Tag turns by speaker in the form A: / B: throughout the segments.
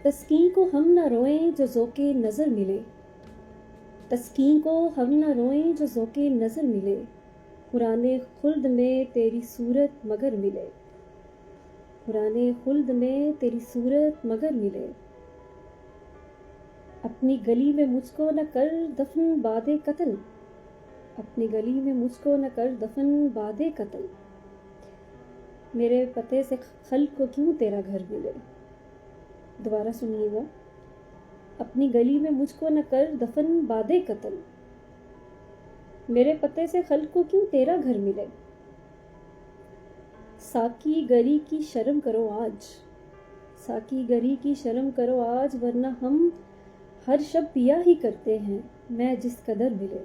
A: تسکین کو ہم نہ روئیں جو ذوق نظر ملے، تسکین کو ہم نہ روئیں جو ذوق نظر ملے، قرآن خلد میں تیری صورت مگر ملے، قرآن خلد میں تیری صورت مگر ملے۔ اپنی گلی میں مجھ کو نہ کر دفن باد قتل، اپنی گلی میں مجھ کو نہ کر دفن باد قتل، میرے پتے سے خلق کو کیوں تیرا گھر ملے۔ دوبارہ سنیے گا۔ اپنی گلی میں مجھ کو نہ کر دفن باد قتل، میرے پتے سے خلق کو کیوں تیرا گھر ملے۔ ساقی گری کی شرم کرو آج، ساقی گری کی شرم کرو آج، ورنہ ہم ہر شب پیا ہی کرتے ہیں میں جس قدر ملے۔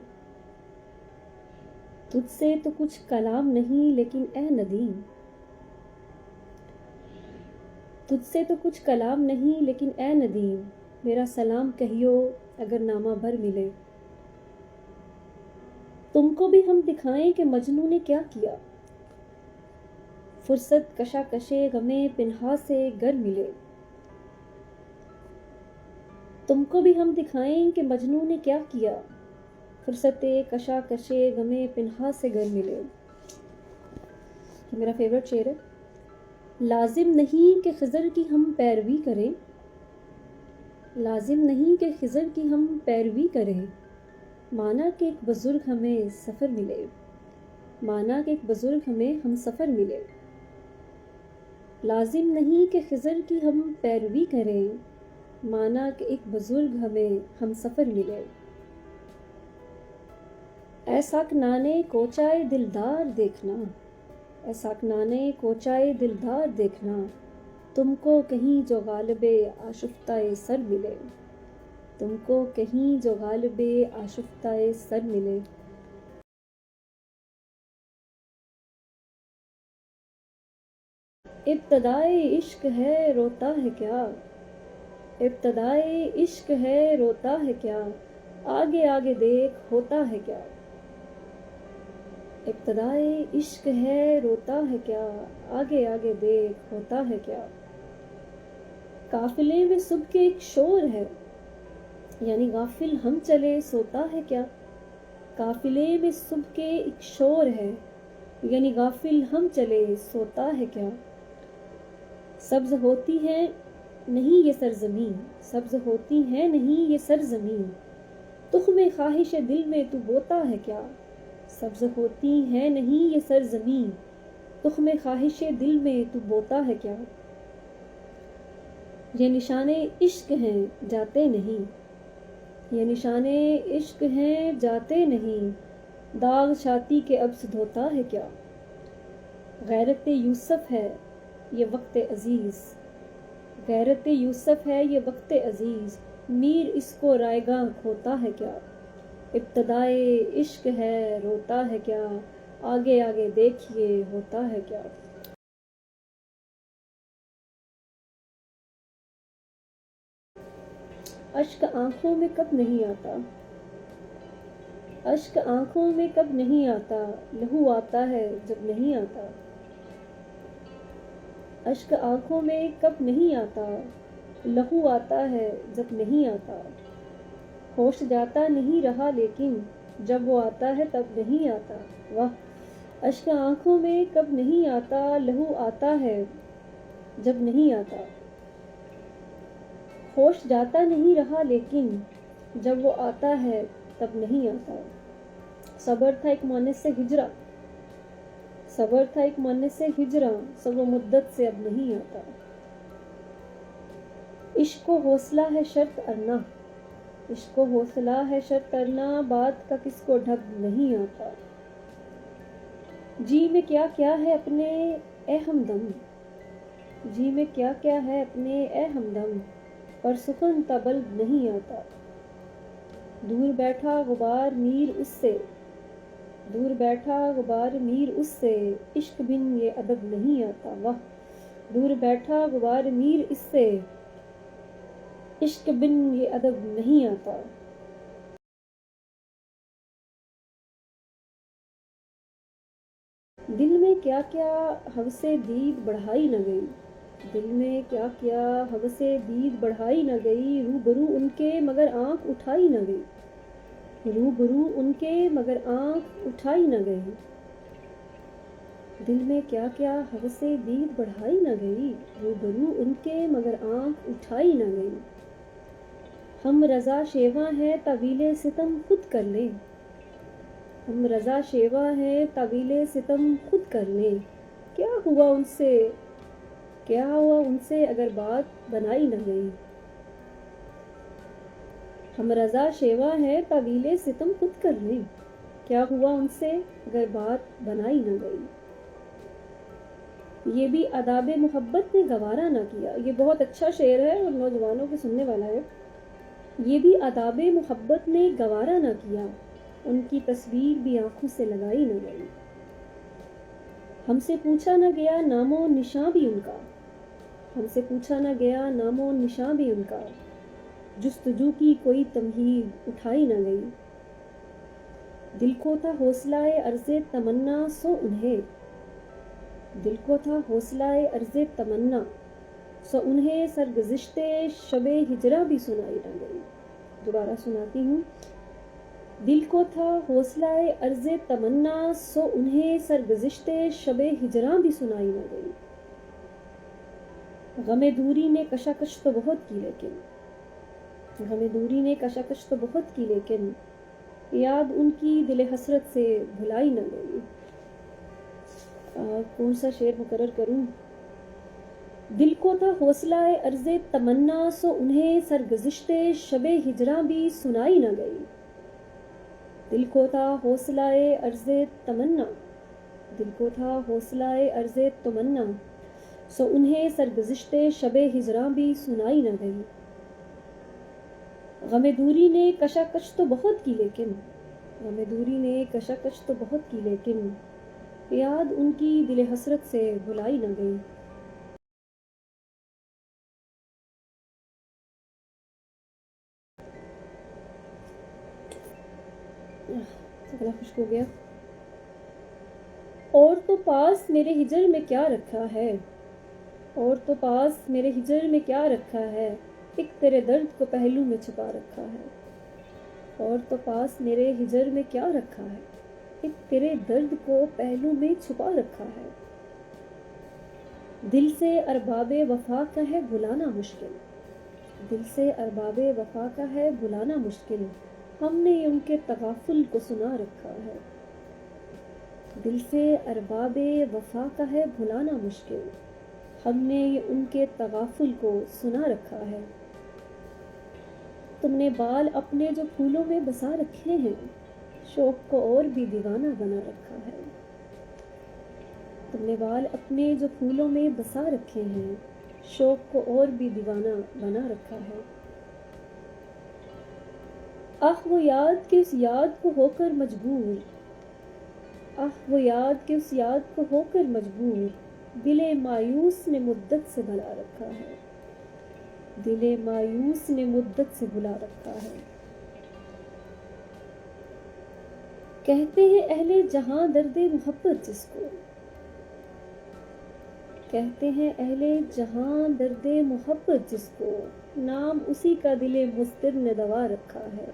A: تجھ سے تو کچھ کلام نہیں لیکن اے ندیم، تجھ سے تو کچھ کلام نہیں لیکن اے ندیم، میرا سلام کہیو اگر نامہ بھر ملے۔ تم کو بھی ہم دکھائیں کہ مجنوں نے کیا کیا، فرصت کشا کشے غمیں پنہا سے گر ملے۔ تم کو بھی ہم دکھائیں کہ مجنوں نے کیا کیا، فرصت کشا کشے غمیں پنہا سے گر ملے۔ یہ میرا فیوریٹ شعر ہے۔ لازم نہیں کہ خضر کی ہم پیروی کریں، لازم نہیں کہ خضر کی ہم پیروی کریں، مانا کہ ایک بزرگ ہمیں سفر ملے، مانا کہ ایک بزرگ ہمیں ہم سفر ملے۔ لازم نہیں کہ خضر کی ہم پیروی کریں، مانا کہ ایک بزرگ ہمیں ہم سفر ملے۔ اے ساکنانِ کوچائے دلدار دیکھنا، اے ساکنانِ کوچائے دلدار دیکھنا، تم کو کہیں جو غالبِ آشفتۂ سر ملے، تم کو کہیں جو غالبِ آشفتۂ سر ملے۔ ابتدائے عشق ہے روتا ہے کیا، ابتدائے عشق ہے روتا ہے کیا، آگے آگے دیکھ ہوتا ہے کیا۔ ابتدائے عشق ہے روتا ہے کیا، آگے آگے دیکھ ہوتا ہے کیا۔ قافلے میں صبح کے ایک شور ہے، یعنی غافل ہم چلے سوتا ہے کیا۔ قافلے میں صبح کے ایک شور ہے، یعنی غافل ہم چلے سوتا ہے کیا۔ سبز ہوتی ہے نہیں یہ سرزمین، سبز ہوتی ہے نہیں یہ سرزمین، تخم خواہش دل میں تو بوتا ہے کیا۔ سبز ہوتی ہے نہیں یہ سرزمین، تخم خواہش دل میں تو بوتا ہے کیا۔ یہ نشانے عشق ہیں جاتے نہیں، یہ نشانے عشق ہیں جاتے نہیں، داغ چھاتی کے اب سے دھوتا ہے کیا۔ غیرت یوسف ہے یہ وقت عزیز، غیرت یوسف ہے یہ وقت عزیز، میر اس کو رائے گاہ کھوتا ہے کیا۔ ابتدائے عشق ہے روتا ہے کیا، آگے آگے دیکھیے ہوتا ہے کیا۔ اشک آنکھوں میں کب نہیں آتا، اشک آنکھوں میں کب نہیں آتا، لہو آتا ہے جب نہیں آتا۔ اشک آنکھوں میں کب نہیں آتا، لہو آتا ہے جب نہیں آتا۔ ہوش جاتا نہیں رہا لیکن جب وہ آتا ہے تب نہیں آتا۔ واہ۔ اشک آنکھوں میں کب نہیں آتا، لہو آتا ہے جب نہیں آتا۔ ہوش جاتا نہیں رہا لیکن جب وہ آتا ہے تب نہیں آتا۔ صبر تھا ایک مونس سے ہجرا، صبر تھا ایک مونس سے ہجرا، سو وہ مدت سے اب نہیں آتا۔ عشق و حوصلہ ہے شرط ارنا، عشق و حوصلہ ہے شرط ارنا، بات کا کس کو ڈھب نہیں آتا۔ جی میں کیا کیا ہے اپنے اے ہمدم، جی میں کیا کیا ہے اپنے اے ہمدم، پر سخن تبلد نہیں آتا۔ دور بیٹھا غبار میر اس سے، دور بیٹھا غبار میر اس سے، عشق بن یہ ادب نہیں آتا۔ واہ۔ دور بیٹھا غبار میر اس سے، عشق بن یہ ادب نہیں آتا۔ دل میں کیا کیا ہوس دید بڑھائی نہ گئی، دل میں کیا کیا ہوس دید بڑھائی نہ گئی، روبرو ان کے مگر آنکھ اٹھائی نہ گئی، روبرو ان کے مگر آنکھ اٹھائی نہ گئی، دل میں کیا کیا ہوس دید بڑھائی نہ گئی، روبرو ان کے مگر آنکھ اٹھائی نہ گئی، ہم رضا شیواں ہیں طویل ستم خود کر لیں، ہم رضا شیواں ہیں طویل ستم خود کر لیں، کیا ہوا ان سے، کیا ہوا ان سے اگر بات بنائی نہ گئی، ہم رضا شیواں ہیں طویل ستم خود کر لیں، کیا ہوا ان سے اگر بات بنائی نہ گئی، یہ بھی آداب محبت نے گوارا نہ کیا۔ یہ بہت اچھا شعر ہے اور نوجوانوں کے سننے والا ہے۔ یہ بھی آداب محبت نے گوارا نہ کیا، ان کی تصویر بھی آنکھوں سے لگائی نہ گئی، ہم سے پوچھا نہ گیا نام و نشاں بھی ان کا، ہم سے پوچھا نہ گیا نام و نشاں بھی ان کا، جستجو کی کوئی تمہید اٹھائی نہ گئی، دل کو تھا حوصلہ عرض تمنا سو انہیں، دل کو تھا حوصلہ عرض تمنا سو انہیں سرگزشت شب ہجراں بھی سنائی نہ گئی۔ دوبارہ سناتی ہوں۔ دل کو تھا حوصلہ عرض تمنا سو انہیں سرگزشت شب ہجراں بھی سنائی نہ گئی، غم دوری نے کشاکش تو بہت کی لیکن، غم دوری نے کشاکش تو بہت کی لیکن، یاد ان کی دل حسرت سے بھلائی نہ گئی۔ کون سا شعر مقرر کروں؟ دل کو تھا حوصلہ عرض تمنا سو انہیں سرگزشت شب ہجراں بھی سنائی نہ گئی، دل کو تھا حوصلہ عرض تمنا، دل کو تھا حوصلہ عرض تمنا سو انہیں سرگزشت شب ہجراں بھی سنائی نہ گئی، غم دوری نے کشاکش تو بہت کی لیکن، غم دوری نے کشاکش تو بہت کی لیکن، یاد ان کی دل حسرت سے بھلائی نہ گئی۔ گلا خشک ہو گیا۔ اور تو پاس میرے ہجر میں کیا رکھا ہے، اور تو پاس میرے ہجر میں کیا رکھا ہے، ایک تیرے درد کو پہلو میں چھپا رکھا ہے، اور تو پاس میرے ہجر میں کیا رکھا ہے، ایک تیرے درد کو پہلو میں چھپا رکھا ہے، دل سے ارباب وفا کا ہے بھلانا مشکل، دل سے ارباب وفا کا ہے بھلانا مشکل، ہم نے ان کے تغافل کو سنا رکھا ہے، دل سے ارباب وفا کا ہے بھلانا مشکل، ہم نے ان کے تغافل کو سنا رکھا ہے، تم نے بال اپنے جو پھولوں میں بسا رکھے ہیں، شوق کو اور بھی دیوانہ بنا رکھا ہے، تم نے بال اپنے جو پھولوں میں بسا رکھے ہیں، شوق کو اور بھی دیوانہ بنا رکھا ہے، آہ وہ یاد کہ اس یاد کو ہو کر مجبور، آہ وہ یاد کہ اس یاد کو ہو کر مجبور، دل مایوس نے مدت سے بھلا رکھا ہے، دل مایوس نے مدت سے بھلا رکھا ہے، کہتے ہیں اہل جہاں درد محبت جس کو، کہتے ہیں اہل جہاں درد محبت جس کو، نام اسی کا دل مضطر نے دوا رکھا ہے۔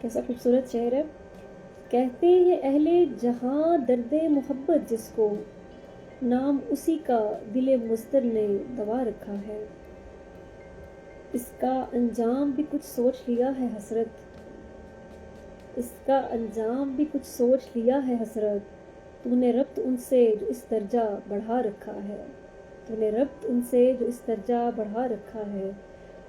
A: کیسا خوبصورت شعر ہے۔ کہتے ہیں اہل جہاں درد محبت جس کو، نام اسی کا دل مضطر نے دوا رکھا ہے، اس کا انجام بھی کچھ سوچ لیا ہے حسرت، اس کا انجام بھی کچھ سوچ لیا ہے حسرت، تو نے ربط ان سے جو اس درجہ بڑھا رکھا ہے، تو نے ربط ان سے جو اس درجہ بڑھا رکھا ہے،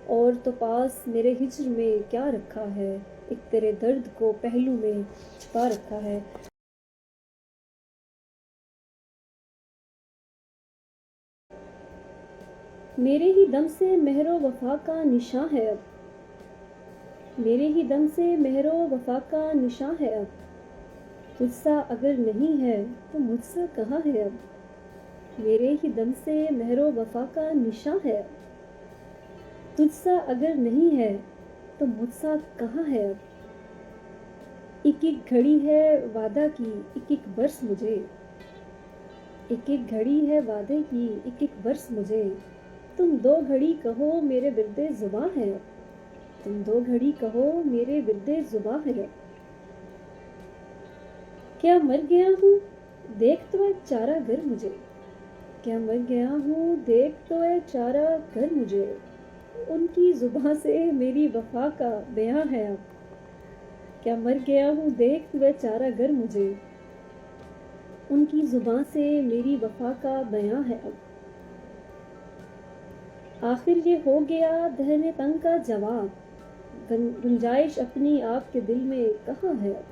A: اور تو پاس میرے ہجر میں کیا رکھا ہے، ایک تیرے درد کو پہلو میں چھپا رکھا ہے۔ میرے ہی دم سے مہر و وفا کا نشاں ہے اب، میرے ہی دم سے مہر و وفا کا نشاں ہے اب، تجھ سا اگر نہیں ہے تو مجھ سا کہاں ہے اب، میرے ہی دم سے مہر و وفا کا نشاں ہے اب، تجھ سا اگر نہیں ہے تو مجھ سا کہاں ہے اب، ایک ایک گھڑی ہے وعدہ کی ایک ایک برس مجھے، ایک ایک گھڑی ہے وعدے کی، ایک ایک برس مجھے، تم دو گھڑی کہو میرے ورد زباں ہے اب، تم دو گھڑی کہو میرے ورد زباں ہے اب۔ کیا مر گیا ہوں دیکھ تو اے چارہ گر مجھے، کیا مر گیا ہوں دیکھ تو اے چارہ گر مجھے، ان کی زباں سے میری وفا کا بیاں ہے اب، کیا مر گیا ہوں دیکھ تو اے چارہ گر مجھے، ان کی زباں سے میری وفا کا بیاں ہے اب۔ آخر یہ ہو گیا دہن تنگ کا جواب، گنجائش اپنی آپ کے دل میں کہاں ہے اب،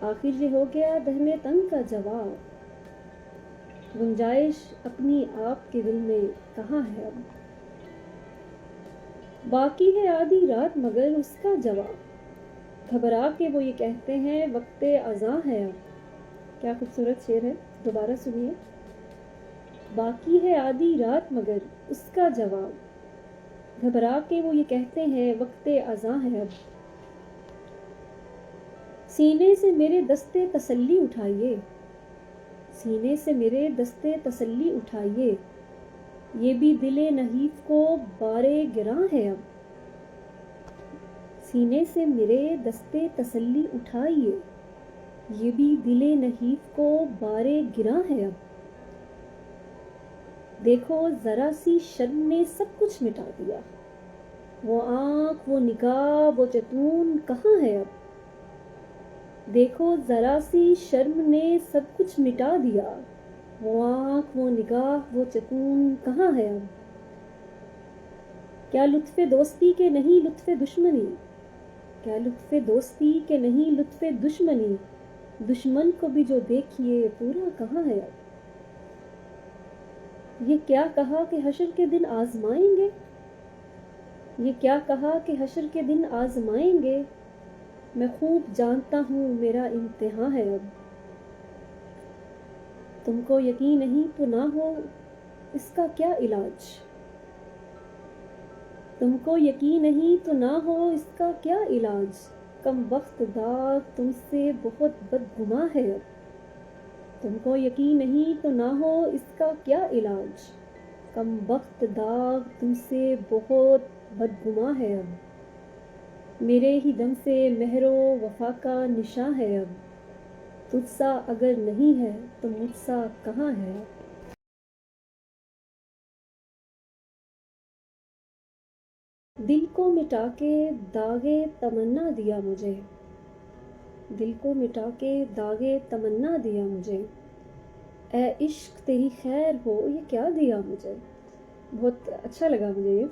A: آخر یہ ہو گیا دہن تنگ کا جواب، گنجائش اپنی آپ کے دل میں کہاں ہے اب۔ باقی ہے آدھی رات مگر اس کا جواب، گھبرا کے وہ یہ کہتے ہیں وقت اذاں ہے اب۔ کیا خوبصورت شعر ہے، دوبارہ سنیے۔ باقی ہے آدھی رات مگر اس کا جواب، گھبرا کے وہ یہ کہتے ہیں وقت اذاں ہے اب۔ سینے سے میرے دستے تسلی اٹھائیے، سینے سے میرے دستے تسلی اٹھائیے، یہ بھی دل نحیف کو بار گراں ہے اب، سینے سے میرے دستے تسلی اٹھائیے، یہ بھی دل نحیف کو بار گراں ہے اب۔ دیکھو ذرا سی شرم نے سب کچھ مٹا دیا، وہ آنکھ وہ نگاہ وہ جتون کہاں ہے اب، دیکھو ذرا سی شرم نے سب کچھ مٹا دیا، وہ آنکھ وہ نگاہ وہ جتون کہاں ہے اب۔ کیا لطف دوستی کے نہیں لطف دشمنی، کیا لطف دوستی کے نہیں لطف دشمنی، دشمن کو بھی جو دیکھیے پورا کہاں ہے اب۔ یہ کیا کہا کہ حشر کے دن آزمائیں گے، یہ کیا کہا کہ حشر کے دن آزمائیں گے، میں خوب جانتا ہوں میرا امتحان ہے اب۔ تم کو یقین نہیں تو نہ ہو اس کا کیا علاج، تم کو یقین نہیں تو نہ ہو اس کا کیا علاج، کم وقت داغ تم سے بہت بدگماں ہے اب، تم کو یقین نہیں تو نہ ہو اس کا کیا علاج، کم وقت داغ تم سے بہت بدگماں ہے اب، میرے ہی دم سے مہر و وفا کا نشاں ہے اب، تجھ سا اگر نہیں ہے تو مجھ سا کہاں ہے اب۔ دل کو مٹا کے داغے تمنا دیا مجھے، دل کو مٹا کے داغے تمنا دیا مجھے، اے عشق تیری خیر ہو یہ کیا دیا مجھے، بہت اچھا لگا مجھے یہ۔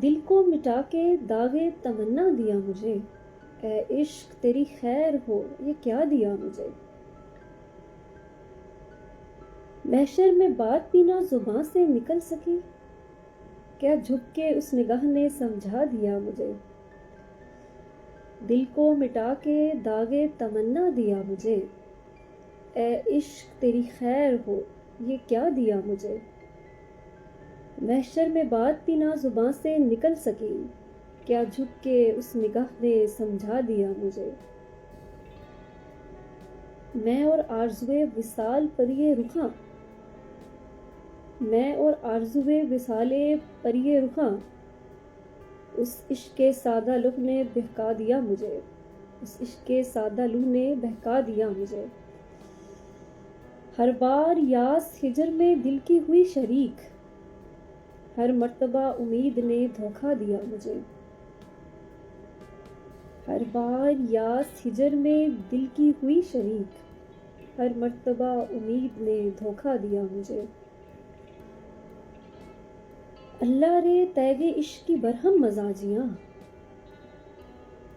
A: دل کو مٹا کے داغے تمنا دیا مجھے، اے عشق تیری خیر ہو یہ کیا دیا مجھے، محشر میں بات بھی نہ زباں سے نکل سکی، کیا جھک کے اس نگاہ نے سمجھا دیا مجھے، دل کو مٹا کے داغے تمنا دیا مجھے، اے عشق تیری خیر ہو یہ کیا دیا مجھے، محشر میں بات بھی نہ زباں سے نکل سکی، کیا جھک کے اس نگاہ نے سمجھا دیا مجھے، میں اور آرزوئے وصال پریے رخاں، میں اور آرزوئے وصال پریے رخاں، اس عشق سادہ لوح نے بہکا دیا مجھے، اس عشق سادہ لوح نے بہکا دیا مجھے، ہر بار یاس ہجر میں دل کی ہوئی شریک، ہر مرتبہ امید نے دھوکا دیا مجھے، ہر بار یاس ہجر میں دل کی ہوئی شریک، ہر مرتبہ امید نے دھوکا دیا مجھے، اللہ رے تیغ عشق کی برہم مزاجیاں،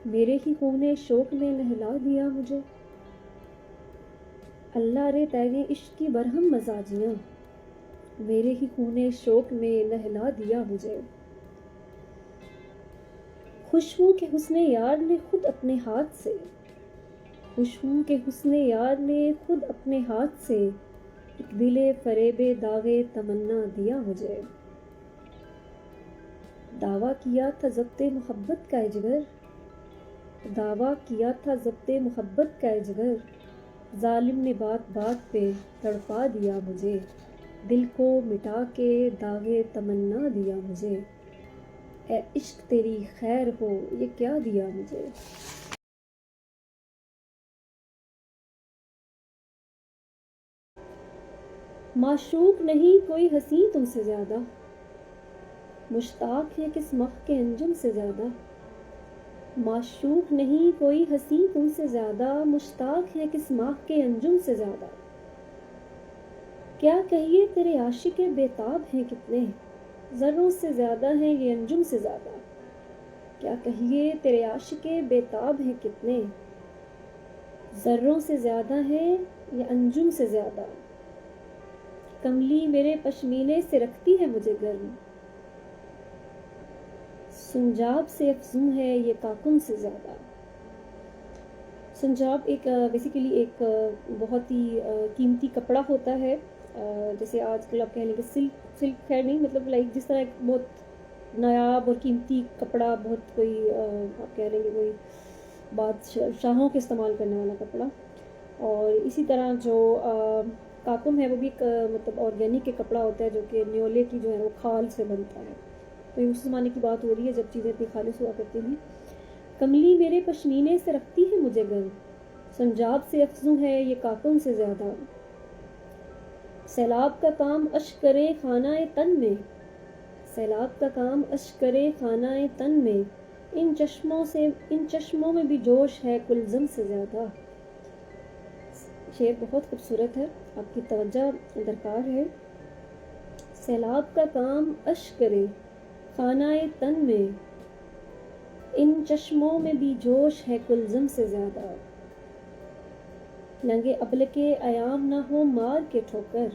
A: میرے ہی خون شوق نے نہلا دیا مجھے، اللہ رے تیغ عشق کی برہم مزاجیاں، میرے ہی خون شوق نے نہلا دیا مجھے، خوش ہوں کہ حسن یار نے خود اپنے ہاتھ سے، خوش ہوں کہ حسن یار نے خود اپنے ہاتھ سے، ایک دل فریب داغے تمنا دیا مجھے، دعویٰ کیا تھا ضبط محبت کا اے جگر، دعویٰ کیا تھا ضبط محبت کا اے جگر، ظالم نے بات بات پہ تڑپا دیا مجھے، دل کو مٹا کے داغے تمنا دیا مجھے، اے عشق تیری خیر ہو یہ کیا دیا مجھے۔ معشوق نہیں کوئی حسین تم سے زیادہ، مشتاق ہے کس ماہ کے انجم سے زیادہ۔ معشوق نہیں کوئی حسین تم سے زیادہ، مشتاق ہے کس ماہ کے انجم سے زیادہ۔ کیا کہیے تیرے عاشق بےتاب ہیں کتنے، ذروں سے زیادہ ہیں یہ انجم سے زیادہ۔ کیا کہیے تیرے عاشق بےتاب ہیں کتنے، ذروں سے زیادہ ہیں یہ انجم سے زیادہ۔ کملی میرے پشمینے سے رکھتی ہے مجھے گرم، سنجاب سے افزوں ہے یہ کاکن سے زیادہ۔ سنجاب ایک بیسیکلی ایک بہت ہی قیمتی کپڑا ہوتا ہے، جیسے آج کل آپ کہہ لیں کہ سلک ہے نہیں، مطلب لائک جس طرح ایک بہت نایاب اور قیمتی کپڑا، بہت کوئی آپ کہہ لیں کہ کوئی بادشاہوں کے استعمال کرنے والا کپڑا۔ اور اسی طرح جو کاکم ہے وہ بھی ایک مطلب آرگینک ایک کپڑا ہوتا ہے جو کہ نیولے کی جو ہے وہ کھال سے بنتا ہے۔ تو یہ اس زمانے کی بات ہو رہی ہے جب چیزیں اتنی خالص ہوا کرتی تھیں۔ کملی میرے پشمینے سے رکھتی ہے مجھے گرم، سنجاب سے افزوں ہے یہ کاکم سے زیادہ۔ سیلاب کا کام اشک کرے خانہ تن میں، سیلاب کا کام اشک کرے خانہ تن میں، ان چشموں میں بھی جوش ہے کلزم سے زیادہ۔ شعر بہت خوبصورت ہے، آپ کی توجہ درکار ہے۔ سیلاب کا کام اشک کرے خانہ تن میں، ان چشموں میں بھی جوش ہے کلزم سے زیادہ۔ لنگے ابل کے ایام نہ ہو مار کے ٹھوکر،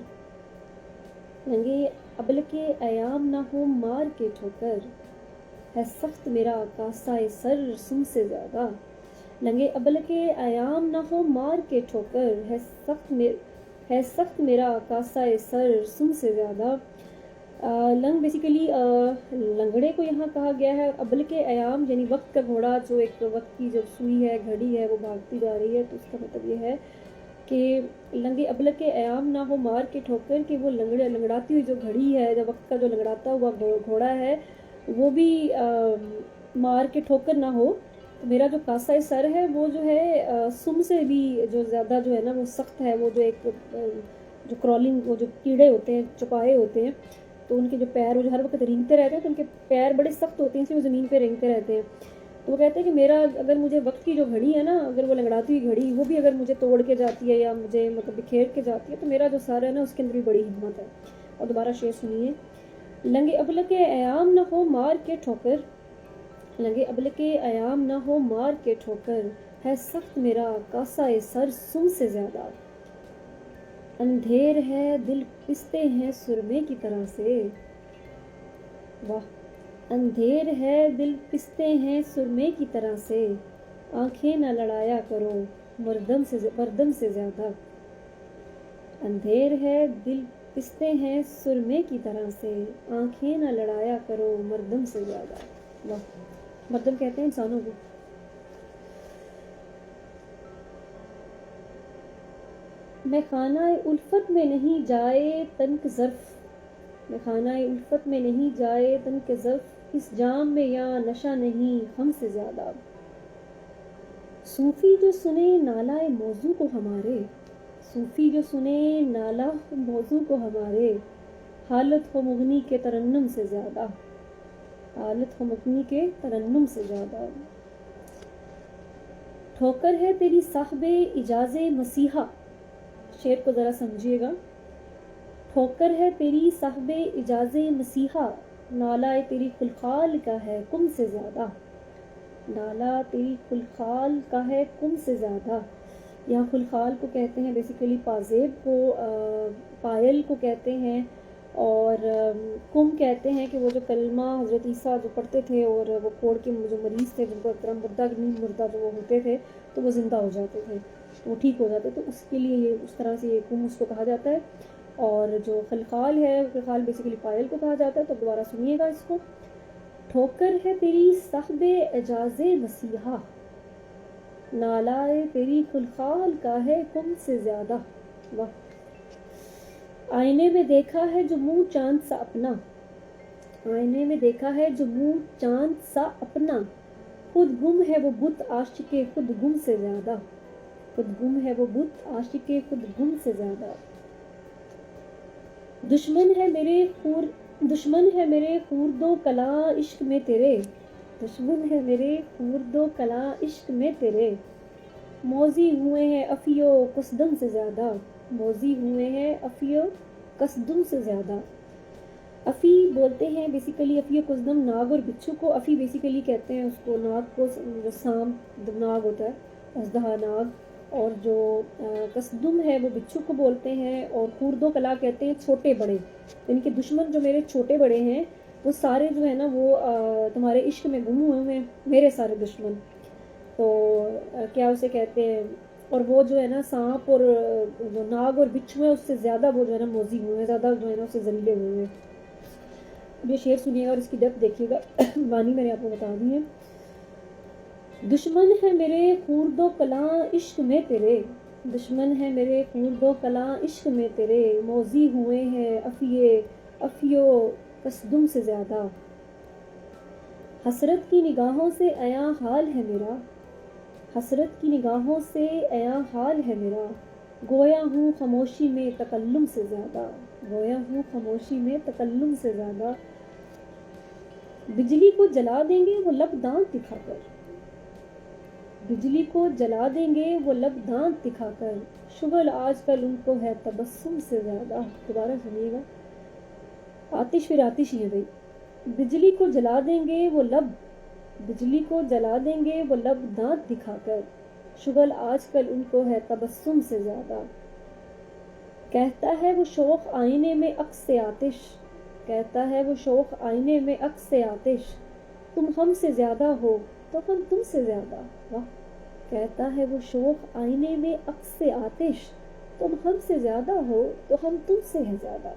A: لنگے ابل کے ایام نہ ہو مار کے ٹھوکر، ہے سخت میرا کاسہ سر سم سے زیادہ۔ لنگے ابل کے ایام نہ ہو مار کے ٹھوکر، ہے سخت میرا کاسہ سر سم سے زیادہ۔ لنگ بیسیکلی لنگڑے کو یہاں کہا گیا ہے، ابل کے ایام یعنی وقت کا گھوڑا، جو ایک وقت کی جو سوئی ہے گھڑی ہے وہ بھاگتی جا رہی ہے، تو اس کا مطلب یہ ہے کہ لنگے ابل کے ایام نہ ہو مار کے ٹھوکر، کہ وہ لنگڑاتی ہوئی جو گھڑی ہے، جو وقت کا جو لنگڑاتا ہوا گھوڑا ہے وہ بھی مار کے ٹھوکر نہ ہو۔ تو میرا جو کاسہ سر ہے وہ جو ہے سم سے بھی جو زیادہ جو ہے نا وہ سخت ہے، وہ جو ایک جو کرالنگ وہ جو کیڑے ہوتے ہیں چپائے ہوتے ہیں، تو ان کے جو پیر وہ جو ہر وقت رینگتے رہتے ہیں، تو ان کے پیر بڑے سخت ہوتے ہیں اس لیے وہ زمین پہ رینگتے رہتے ہیں۔ تو وہ کہتے ہیں کہ میرا اگر مجھے وقت کی جو گھڑی ہے نا، اگر وہ لنگڑاتی ہوئی گھڑی وہ بھی اگر مجھے توڑ کے جاتی ہے یا مجھے مطلب بکھیر کے جاتی ہے، تو میرا جو سر ہے نا اس کے اندر بھی بڑی ہمت ہے۔ اور دوبارہ شعر سنیے۔ لنگے ابل کے ایام نہ ہو مار کے ٹھوکر، لنگے ابل کے ایام نہ ہو مار کے ٹھوکر، ہے سخت میرا کاسہ سر سم سے زیادہ۔ اندھیر ہے دل پستے ہیں سرمے کی طرح سے، واہ۔ اندھیر ہے دل پستے ہیں سرمے کی طرح سے، آنکھیں نہ لڑایا کرو مردم سے زیادہ۔ اندھیر ہے دل پستے ہیں سرمے کی طرح سے، آنکھیں نہ لڑایا کرو مردم سے زیادہ۔ واہ، مردم کہتے ہیں انسانوں کو۔ میں خانہ الفت میں نہیں جائے تنک ظرف، میں خانہ الفت میں نہیں جائے تنک ظرف، اس جام میں یا نشہ نہیں ہم سے زیادہ۔ صوفی جو سنے نالہ موضوع کو ہمارے، صوفی جو سنے نالہ موضوع کو ہمارے، حالت ہو مغنی کے ترنم سے زیادہ، حالت ہو مغنی کے ترنم سے زیادہ۔ ٹھوکر ہے تیری صاحب اجاز مسیحا، شعر کو ذرا سمجھیے گا۔ ٹھوکر ہے تیری صاحب اجاز مسیحا، نالہ تیری خلخال کا ہے کم سے زیادہ، نالہ تیری خلخال کا ہے کم سے زیادہ۔ یہاں خلخال کو کہتے ہیں بیسیکلی پازیب کو، پائل کو کہتے ہیں، اور کم کہتے ہیں کہ وہ جو کلمہ حضرت عیسیٰ جو پڑھتے تھے اور وہ کوڑ کے جو مریض تھے جن کو ایک طرح مردہ نہیں مردہ جو وہ ہوتے تھے تو وہ زندہ ہو جاتے تھے، وہ ٹھیک ہو جاتے، تو اس کے لیے یہ اس طرح سے یہ کم اس کو کہا جاتا ہے۔ اور جو خلخال ہے، خلخال بیسیکلی پائل کو کہا جاتا ہے۔ تو دوبارہ سنیے گا اس کو۔ ٹھوکر ہے تیری صاحب اجاز مسیحا، نالائے تیری خلخال کا ہے کم سے زیادہ. واہ. آئینے میں دیکھا ہے جو منہ چاند سا اپنا, آئینے میں دیکھا ہے جو منہ چاند سا اپنا, خود گم ہے وہ بت عاشق خود گم سے زیادہ, خود گم ہے وہ بت عاشق خود گم سے زیادہ. دشمن ہے میرے خورد و کلاں عشق میں تیرے, دشمن ہے میرے خورد و کلاں عشق میں تیرے, موذی ہوئے ہیں افی و قصدم سے زیادہ, موذی ہوئے ہیں افی و قصدم سے زیادہ. افی بولتے ہیں بیسیکلی, افی و قصدم ناگ اور بچھو کو افی بیسیکلی کہتے ہیں اس کو, ناگ کو سام ناگ ہوتا ہے, اژدہا ناگ, اور جو قصدم ہے وہ بچھو کو بولتے ہیں, اور خورد و کلا کہتے ہیں چھوٹے بڑے. ان کے دشمن جو میرے چھوٹے بڑے ہیں وہ سارے جو ہے نا وہ تمہارے عشق میں گم ہوئے ہیں, میرے سارے دشمن. تو کیا اسے کہتے ہیں, اور وہ جو ہے نا سانپ اور جو ناگ اور بچھو ہے اس سے زیادہ وہ جو ہے نا موذی ہوئے ہیں, زیادہ جو ہے نا اس سے ذلیلے ہوئے ہیں. اب یہ شعر سنیے گا اور اس کی ڈیپتھ دیکھیے گا. معنی میں نے آپ کو بتا دی ہے. دشمن ہے میرے خورد و کلاں عشق میں تیرے, دشمن ہے میرے خورد و کلاں عشق میں تیرے, موذی ہوئے ہیں افی و قصدم سے زیادہ. حسرت کی نگاہوں سے عیاں حال ہے میرا, حسرت کی نگاہوں سے عیاں حال ہے میرا, گویا ہوں خاموشی میں تکلم سے زیادہ, گویا ہوں خاموشی میں تکلم سے زیادہ. بجلی کو جلا دیں گے وہ لب دانت دکھا کر, بجلی کو جلا دیں گے وہ لب دانت دکھا کر, شغل آج کل ان کو ہے تبسم سے زیادہ. دوبارہ سنیے گا, آتش پھر آتش ہی ہے بھائی. بجلی کو جلا دیں گے وہ لب, بجلی کو جلا دیں گے وہ لب دانت دکھا کر, شغل آج کل ان کو ہے تبسم سے زیادہ. کہتا ہے وہ شوق آئینے میں عکس آتش, کہتا ہے وہ شوق آئینے میں عکس آتش, تم ہم سے زیادہ ہو تو ہم تم سے زیادہ. واہ. کہتا ہے وہ شوق آئینے میں عکس آتش, تم ہم سے زیادہ ہو تو ہم تم سے ہیں زیادہ.